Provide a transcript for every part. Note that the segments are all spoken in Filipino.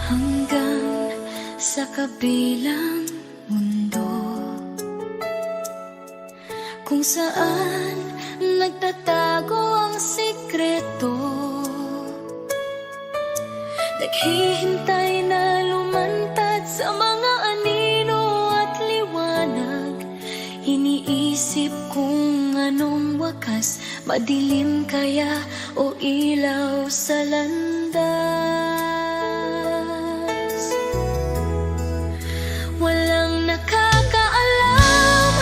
Hanggang sa kabilang mundo, kung saan nagtatago ang sikreto, naghihintay na lumantad sa mga anino at liwanag. Iniisip kung anong wakas, madilim kaya o ilaw sa landas. Walang nakakaalam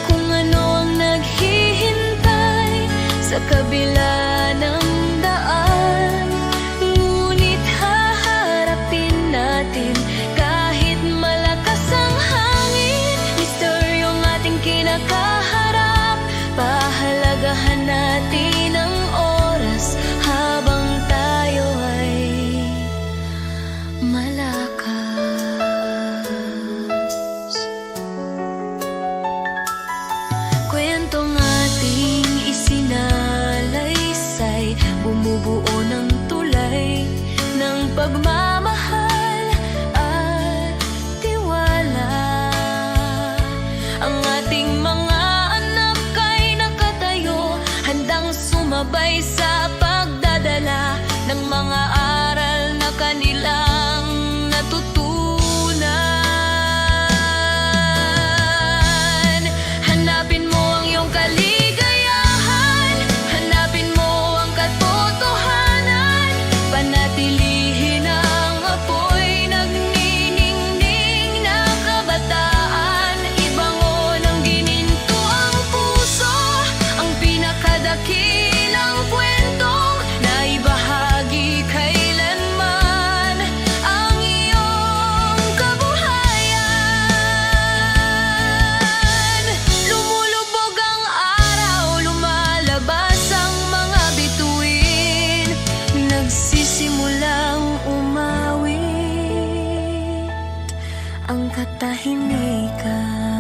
kung ano ang naghihintay sa kabila ng daan. Ngunit haharapin natin kahit malakas ang hangin. Misteryong ating kinakaharap, pahalagahan natin ang oras habang tayo ay malakas. Kwentong ating isinalaysay, bumubuo ng tulay ng pagmamahal at tiwala. Ang ating mga anak ay nakatayo, handang sumabay sa pagdadala ng mga aral na kanilang natutunan. Hanapin mo ang iyong kaligayahan, hanapin mo ang katotohanan, panatilihin ang apoy nagniningning na kabataan. Ibango ng gininto ang puso, ang pinakadakilang kwentong naibahagi kailanman ang iyong kabuhayan. Lumulubog ang araw, lumalabas ang mga bituin, nagsisimulang umawit ang katahimikan.